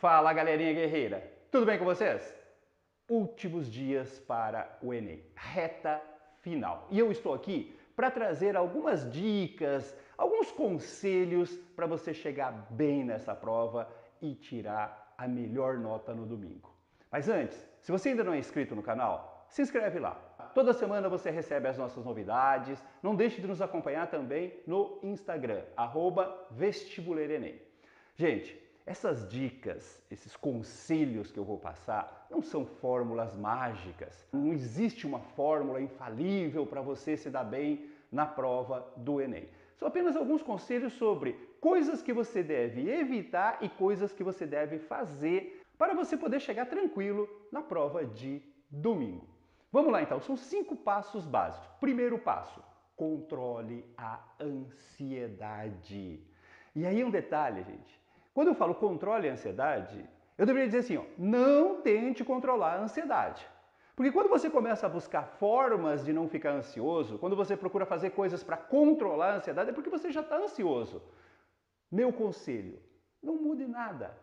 Fala, galerinha guerreira! Tudo bem com vocês? Últimos dias para o Enem, reta final. E eu estou aqui para trazer algumas dicas, alguns conselhos para você chegar bem nessa prova e tirar a melhor nota no domingo. Mas antes, se você ainda não é inscrito no canal, se inscreve lá. Toda semana você recebe as nossas novidades. Não deixe de nos acompanhar também no Instagram, @vestibuleirenem. Gente, essas dicas, esses conselhos que eu vou passar, não são fórmulas mágicas. Não existe uma fórmula infalível para você se dar bem na prova do Enem. São apenas alguns conselhos sobre coisas que você deve evitar e coisas que você deve fazer para você poder chegar tranquilo na prova de domingo. Vamos lá então, são 5 passos básicos. Primeiro passo, controle a ansiedade. E aí um detalhe, gente. Quando eu falo controle a ansiedade, eu deveria dizer assim, ó, não tente controlar a ansiedade. Porque quando você começa a buscar formas de não ficar ansioso, quando você procura fazer coisas para controlar a ansiedade, é porque você já está ansioso. Meu conselho, não mude nada.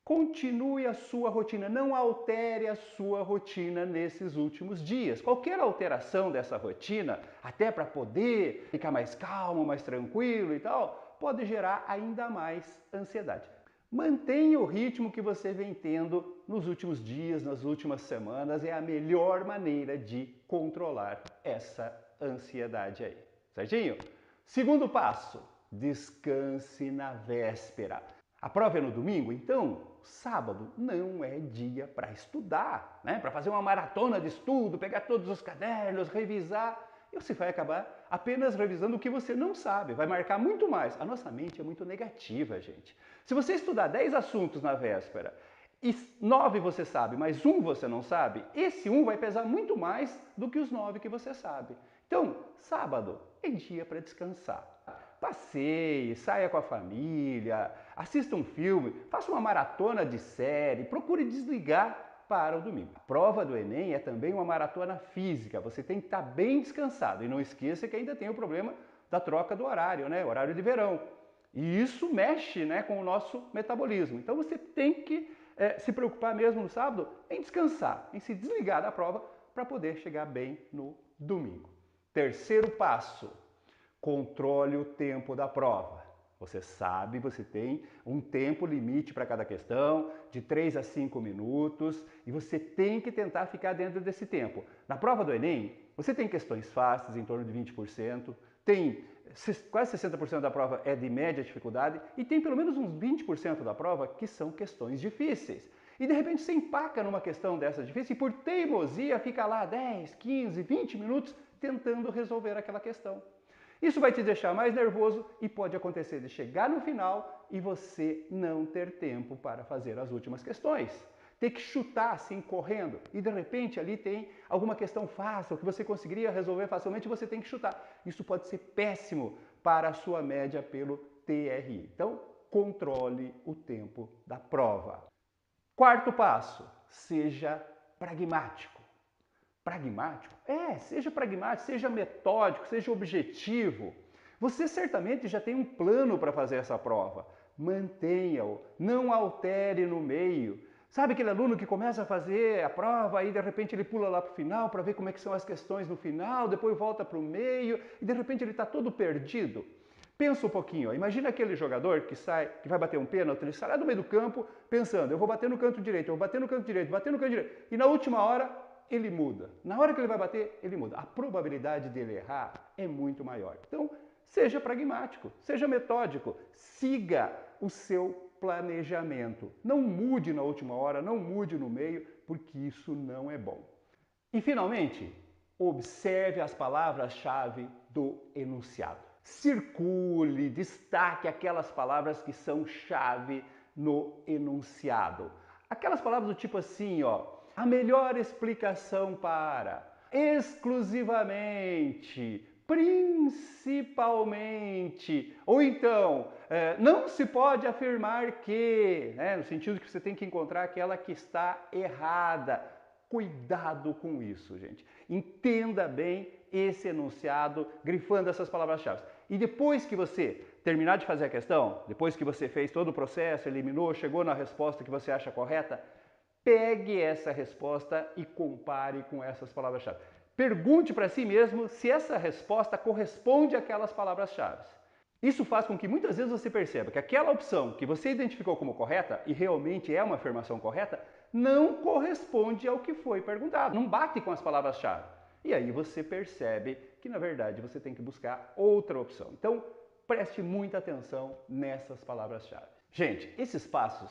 Continue a sua rotina, não altere a sua rotina nesses últimos dias. Qualquer alteração dessa rotina, até para poder ficar mais calmo, mais tranquilo e tal, pode gerar ainda mais ansiedade. Mantenha o ritmo que você vem tendo nos últimos dias, nas últimas semanas, é a melhor maneira de controlar essa ansiedade aí. Certinho? Segundo passo, descanse na véspera. A prova é no domingo, então sábado não é dia para estudar, né? Para fazer uma maratona de estudo, pegar todos os cadernos, revisar. E você vai acabar apenas revisando o que você não sabe, vai marcar muito mais. A nossa mente é muito negativa, gente. Se você estudar 10 assuntos na véspera e 9 você sabe, mas 1 você não sabe, esse 1 vai pesar muito mais do que os 9 que você sabe. Então, sábado é dia para descansar. Passeie, saia com a família, assista um filme, faça uma maratona de série, procure desligar para o domingo. A prova do Enem é também uma maratona física, você tem que estar bem descansado. E não esqueça que ainda tem o problema da troca do horário, né? Horário de verão. E isso mexe, né, com o nosso metabolismo. Então você tem que se preocupar mesmo no sábado em descansar, em se desligar da prova para poder chegar bem no domingo. Terceiro passo, controle o tempo da prova. Você sabe, você tem um tempo limite para cada questão, de 3 a 5 minutos, e você tem que tentar ficar dentro desse tempo. Na prova do Enem, você tem questões fáceis, em torno de 20%, tem quase 60% da prova é de média dificuldade, e tem pelo menos uns 20% da prova que são questões difíceis. E de repente você empaca numa questão dessas difíceis e por teimosia fica lá 10, 15, 20 minutos tentando resolver aquela questão. Isso vai te deixar mais nervoso e pode acontecer de chegar no final e você não ter tempo para fazer as últimas questões. Ter que chutar assim, correndo, e de repente ali tem alguma questão fácil que você conseguiria resolver facilmente e você tem que chutar. Isso pode ser péssimo para a sua média pelo TRI. Então, controle o tempo da prova. Quarto passo, seja pragmático. Pragmático? Seja pragmático, seja metódico, seja objetivo. Você certamente já tem um plano para fazer essa prova. Mantenha-o, não altere no meio. Sabe aquele aluno que começa a fazer a prova e de repente ele pula lá para o final para ver como é que são as questões no final, depois volta para o meio e de repente ele está todo perdido? Pensa um pouquinho, ó. Imagina aquele jogador que vai bater um pênalti, ele sai lá do meio do campo pensando, eu vou bater no canto direito, eu vou bater no canto direito, vou bater no canto direito. E na última hora ele muda. Na hora que ele vai bater, ele muda. A probabilidade dele errar é muito maior. Então, seja pragmático, seja metódico, siga o seu planejamento. Não mude na última hora, não mude no meio, porque isso não é bom. E, finalmente, observe as palavras-chave do enunciado. Circule, destaque aquelas palavras que são chave no enunciado. Aquelas palavras do tipo assim, ó, a melhor explicação para, exclusivamente, principalmente, ou então, não se pode afirmar que, né, no sentido que você tem que encontrar aquela que está errada. Cuidado com isso, gente. Entenda bem esse enunciado, grifando essas palavras-chave. E depois que você terminar de fazer a questão, depois que você fez todo o processo, eliminou, chegou na resposta que você acha correta, pegue essa resposta e compare com essas palavras-chave. Pergunte para si mesmo se essa resposta corresponde àquelas palavras-chave. Isso faz com que muitas vezes você perceba que aquela opção que você identificou como correta, e realmente é uma afirmação correta, não corresponde ao que foi perguntado, não bate com as palavras-chave. E aí você percebe que, na verdade, você tem que buscar outra opção. Então, preste muita atenção nessas palavras-chave. Gente, esses passos,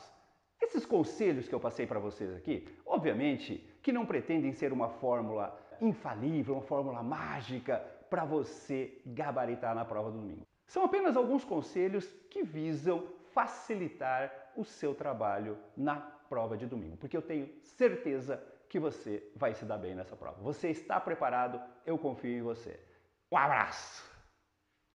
esses conselhos que eu passei para vocês aqui, obviamente que não pretendem ser uma fórmula infalível, uma fórmula mágica para você gabaritar na prova do domingo. São apenas alguns conselhos que visam facilitar o seu trabalho na prova de domingo, porque eu tenho certeza que você vai se dar bem nessa prova. Você está preparado? Eu confio em você. Um abraço!